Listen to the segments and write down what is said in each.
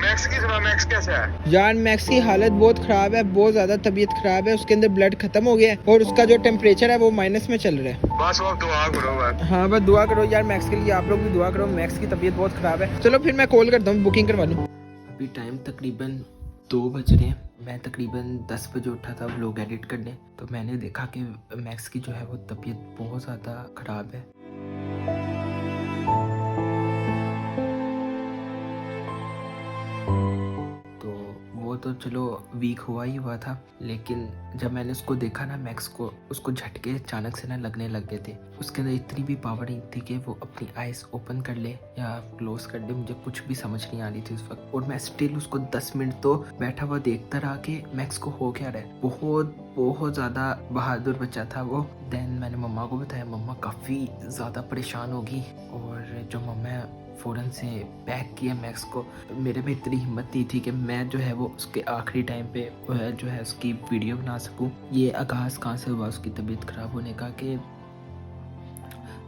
Max की सुना, max कैसा है यार मैक्स की हालत बहुत ख़राब है, बहुत ज़्यादा तबीयत ख़राब है। उसके अंदर ब्लड ख़त्म हो गया है और उसका जो टेम्परेचर है वो माइनस में चल रहा है। बस वो दुआ करो बस। हाँ बस दुआ करो यार मैक्स के लिए, आप लोग भी दुआ करो। मैक्स की तबीयत बहुत ख़राब है। चलो फिर मैं कॉल करता हूँ, बुकिंग करवा लूँ। अभी टाइम तकरीबन 2 बज रहे हैं। मैं तकरीबन 10 बजे उठा था व्लॉग एडिट करने, तो मैंने देखा कि मैक्स की जो है वो तबीयत बहुत ज़्यादा ख़राब है। तो चलो वीक हुआ ही हुआ था, लेकिन जब मैंने उसको देखा ना मैक्स को, उसको झटके अचानक से ना लगने लग गए थे। उसके अंदर इतनी भी पावर नहीं थी कि वो अपनी आइज़ ओपन कर ले या क्लोज कर दे। मुझे कुछ भी समझ नहीं आ रही थी उस वक्त, और मैं स्टिल उसको 10 मिनट तो बैठा हुआ देखता रहा कि मैक्स को हो क्या रहा है। बहुत ज़्यादा बहादुर बच्चा था वो। देन मैंने मम्मा को बताया, मम्मा काफ़ी ज़्यादा परेशान होगी, और जो मम्मा फ़ौरन से पैक किया मैक्स को। मेरे में इतनी हिम्मत नहीं थी कि मैं जो है वो उसके आखिरी टाइम पे जो है उसकी वीडियो बना सकूं। ये आगाज़ कहाँ से हुआ उसकी तबीयत ख़राब होने का, कि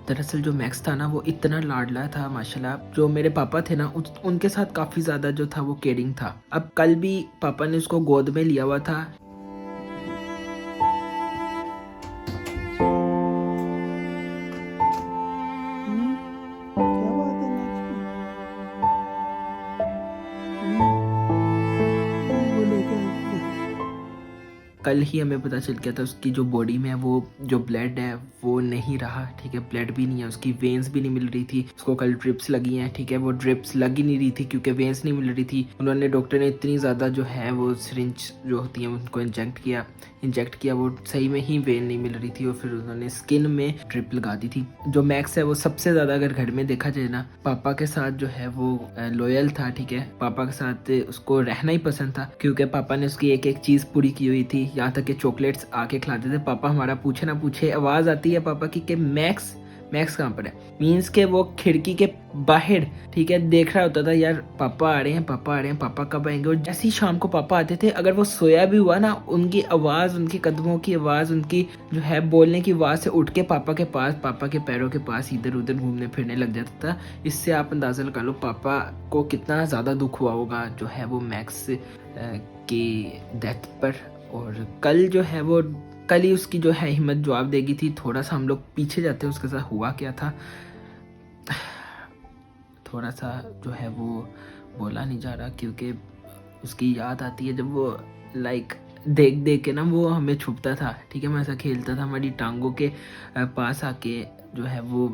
दरअसल जो मैक्स था ना वो इतना लाडला था माशाल्लाह। जो मेरे पापा थे ना उनके साथ काफ़ी ज़्यादा जो था वो केयरिंग था। अब कल भी पापा ने उसको गोद में लिया हुआ था। कल ही हमें पता चल गया था उसकी जो बॉडी में है वो जो ब्लड है वो नहीं रहा, ठीक है। ब्लड भी नहीं है, उसकी वेन्स भी नहीं मिल रही थी। उसको कल ड्रिप्स लगी हैं, ठीक है। वो ड्रिप्स लग ही नहीं रही थी क्योंकि वेन्स नहीं मिल रही थी। उन्होंने, डॉक्टर ने इतनी ज़्यादा जो है वो सिरिंज जो होती है उनको इंजेक्ट किया, वो सही में ही वेन नहीं मिल रही थी, और फिर उन्होंने स्किन में ड्रिप लगा दी थी। जो मैक्स है वो सबसे ज़्यादा अगर घर में देखा जाए ना, पापा के साथ जो है वो लॉयल था, ठीक है। पापा के साथ उसको रहना ही पसंद था, क्योंकि पापा ने उसकी एक एक चीज़ पूरी की हुई थी। यहाँ तक कि चॉकलेट्स आके खिलाते थे। पापा हमारा पूछे ना पूछे आवाज़ आती है पापा की कि मैक्स कहाँ पर है। मीन्स के वो खिड़की के बाहर, ठीक है, देख रहा होता था यार पापा आ रहे हैं, पापा कब आएंगे। और जैसे ही शाम को पापा आते थे, अगर वो सोया भी हुआ ना, उनकी आवाज़, उनके कदमों की आवाज़, उनकी जो है बोलने की आवाज़ से उठ के पापा के पास, पापा के पैरों के पास इधर उधर घूमने फिरने लग जाता था। इससे आप अंदाज़ा लगा लो पापा को कितना ज़्यादा दुख हुआ होगा जो है वो मैक्स की डेथ पर। और कल जो है वो, कल ही उसकी जो है हिम्मत जवाब देगी थी। थोड़ा सा हम लोग पीछे जाते हैं उसके साथ हुआ क्या था। थोड़ा सा जो है वो बोला नहीं जा रहा, क्योंकि उसकी याद आती है जब वो लाइक देख के ना वो हमें छुपता था, ठीक है। मैं ऐसा खेलता था, हमारी टांगों के पास आके जो है वो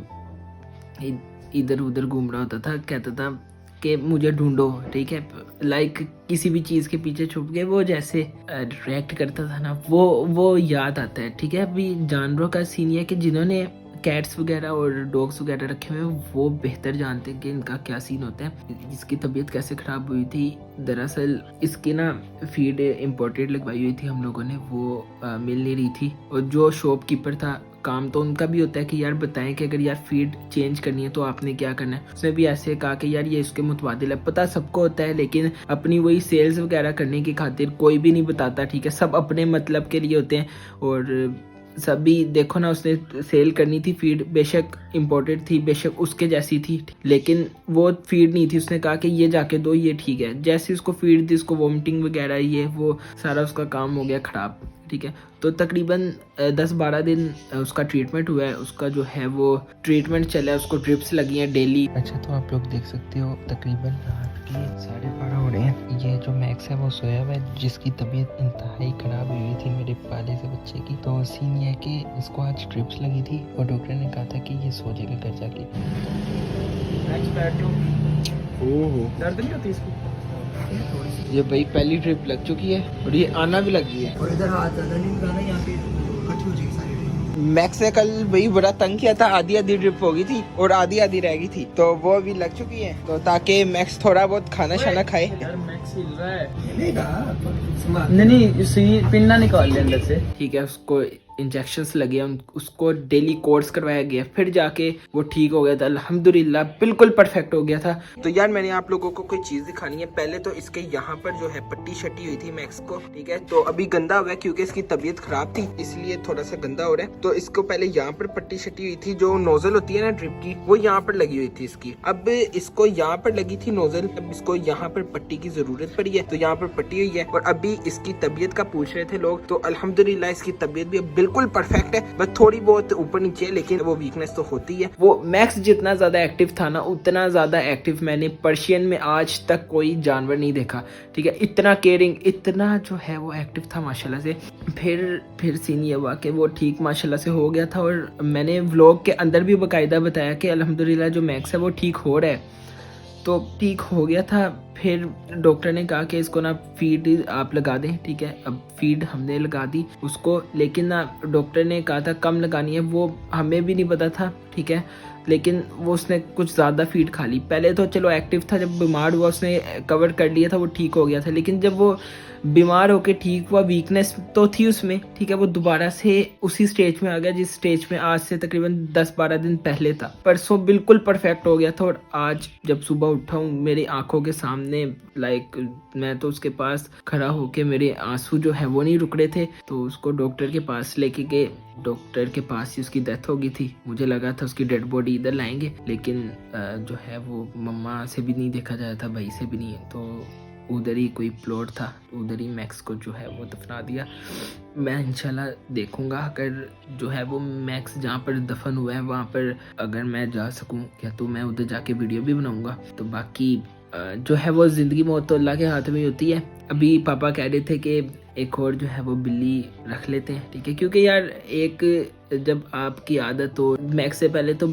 इधर उधर घूम रहा होता था, कहता था कि मुझे ढूंढो, ठीक है। लाइक किसी भी चीज़ के पीछे छुप के वो जैसे रिएक्ट करता था ना, वो याद आता है, ठीक है। अभी जानवरों का सीन है कि जिन्होंने कैट्स वगैरह और डॉग्स वगैरह रखे हुए हैं वो बेहतर जानते हैं कि इनका क्या सीन होता है, इसकी तबीयत कैसे ख़राब हुई थी। दरअसल इसकी ना फीड इम्पोर्टेड लगवाई हुई थी हम लोगों ने, वो मिल नहीं रही थी। और जो शॉपकीपर था, काम तो उनका भी होता है कि यार बताएं कि अगर यार फीड चेंज करनी है तो आपने क्या करना है। उसने भी ऐसे कहा कि यार ये इसके मुतबादिल है। पता सबको होता है, लेकिन अपनी वही सेल्स वगैरह करने की खातिर कोई भी नहीं बताता, ठीक है। सब अपने मतलब के लिए होते हैं। और सभी देखो ना, उसने सेल करनी थी फीड, बेशक इम्पोर्टेड थी, बेशक उसके जैसी थी, लेकिन वो फीड नहीं थी। उसने कहा कि ये जाके दो, ये ठीक है। जैसे उसको फीड दी, उसको वॉमिटिंग वगैरह, ये वो सारा उसका काम हो गया ख़राब, ठीक है। तो तकरीबन 10-12 दिन उसका ट्रीटमेंट हुआ है। उसका जो है वो ट्रीटमेंट चला है, उसको ड्रिप्स लगी हैं डेली। अच्छा, तो आप लोग देख सकते हो तकरीबन रात के 12:30 हो रहे हैं। ये जो मैक्स है वो सोया हुआ है, जिसकी तबीयत इंतहाई ख़राब हुई थी मेरे पाले से बच्चे की। तो सीन ये है कि इसको आज ड्रिप्स लगी थी और डॉक्टर ने कहा था कि ये सो जाएगा घर जाके। ओहो, दर्द नहीं होती इसको? ये भाई पहली ट्रिप लग चुकी है और ये आना भी लग गई है। और इधर हाथ ज़्यादा नहीं लगाना, यहाँ पे कट हो जाएगी सारी। मैक्स ने कल भाई बड़ा तंग किया था, आधी ड्रिप हो गई थी और आधी रह गई थी, तो वो अभी लग चुकी है। तो ताकि मैक्स थोड़ा बहुत खाना शाना खाए। यार मैक्स हिल रहा है। नहीं, पिन्ना निकाल ले अंदर से, ठीक है। उसको इंजेक्शंस लगे, उसको डेली कोर्स करवाया गया, फिर जाके वो ठीक हो गया था अल्हम्दुलिल्लाह, बिल्कुल परफेक्ट हो गया था। तो यार मैंने आप लोगों को कोई चीज़ दिखानी है। पहले तो इसके यहाँ पर जो है पट्टी शट्टी हुई थी मैक्स को, ठीक है, तो अभी गंदा हुआ है क्योंकि इसकी तबीयत खराब थी, इसलिए थोड़ा सा गंदा हो रहा है। तो इसको पहले यहाँ पर पट्टी शट्टी हुई थी, जो नोजल होती है ना ड्रिप की, वो यहाँ पर लगी हुई थी इसकी। अब इसको यहाँ पर लगी थी नोजल, अब इसको यहाँ पर पट्टी की जरूरत पड़ी है, तो यहाँ पर पट्टी हुई है। और अभी इसकी तबीयत का पूछ रहे थे लोग, तो अल्हम्दुलिल्लाह इसकी तबीयत भी बिल्कुल परफेक्ट है, बस थोड़ी बहुत ऊपर नीचे, लेकिन वो वीकनेस तो होती है। वो मैक्स जितना ज्यादा एक्टिव था ना, उतना ज्यादा एक्टिव मैंने पर्शियन में आज तक कोई जानवर नहीं देखा, ठीक है। इतना केयरिंग, इतना जो है वो एक्टिव था माशाल्लाह से। फिर सीन ये हुआ कि वो ठीक माशाल्लाह से हो गया था, और मैंने व्लॉग के अंदर भी बाकायदा बताया कि अल्हम्दुलिल्लाह जो मैक्स है वो ठीक हो रहा है, तो ठीक हो गया था। फिर डॉक्टर ने कहा कि इसको ना फीड आप लगा दें, ठीक है। अब फीड हमने लगा दी उसको, लेकिन ना डॉक्टर ने कहा था कम लगानी है, वो हमें भी नहीं पता था, ठीक है, लेकिन वो उसने कुछ ज़्यादा फीड खा ली। पहले तो चलो एक्टिव था, जब बीमार हुआ उसने कवर कर लिया था, वो ठीक हो गया था, लेकिन जब वो बीमार होके ठीक हुआ, वीकनेस तो थी उसमें, ठीक है, वो दोबारा से उसी स्टेज में आ गया जिस स्टेज में आज से तकरीबन 10-12 दिन पहले था। परसों बिल्कुल परफेक्ट हो गया था, और आज जब सुबह उठा हूँ मेरी आंखों के सामने, लाइक मैं तो उसके पास खड़ा होके मेरे आंसू जो है वो नहीं रुक रहे थे। तो उसको डॉक्टर के पास लेके गए, डॉक्टर के पास ही उसकी डेथ हो गई थी। मुझे लगा था उसकी डेड बॉडी इधर लाएंगे, लेकिन जो है वो मम्मा से भी नहीं देखा जाया था, भाई से भी नहीं, तो उधर ही कोई प्लॉट था, उधर ही मैक्स को जो है वो दफना दिया। मैं इंशाल्लाह देखूंगा अगर जो है वो मैक्स जहाँ पर दफन हुआ है वहाँ पर अगर मैं जा सकूँ क्या, तो मैं उधर जाके वीडियो भी बनाऊंगा। तो बाकी जो है वो ज़िंदगी मौत तो अल्लाह के हाथ में होती है। अभी पापा कह रहे थे कि एक और जो है वो बिल्ली रख लेते हैं, ठीक है, क्योंकि यार एक जब आपकी आदत हो, मैक्स से पहले तो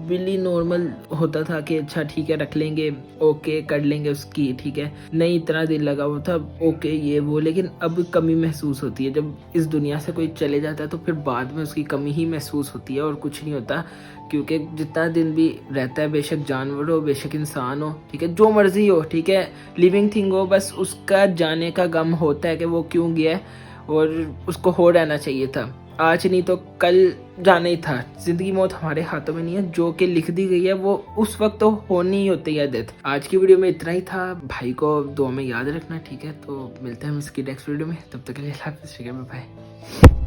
बिल्ली नॉर्मल होता था कि अच्छा ठीक है रख लेंगे, ओके कर लेंगे उसकी, ठीक है, नहीं इतना दिल लगा हुआ था, ओके ये वो, लेकिन अब कमी महसूस होती है। जब इस दुनिया से कोई चले जाता है तो फिर बाद में उसकी कमी ही महसूस होती है और कुछ नहीं होता, क्योंकि जितना दिन भी रहता है, बेशक जानवर हो बेशक इंसान हो, ठीक है, जो मर्जी हो, ठीक है, लिविंग थिंग हो, बस उसका जाने का गम होता है कि वो क्यों गया, और उसको हो रहना चाहिए था, आज नहीं तो कल जाना ही था। जिंदगी मौत हमारे हाथों में नहीं है, जो कि लिख दी गई है वो उस वक्त तो होनी ही होती है डेथ। आज की वीडियो में इतना ही था, भाई को दुआ में याद रखना, ठीक है। तो मिलते हैं हम इसकी नेक्स्ट वीडियो में, तब तक के लिए बाय।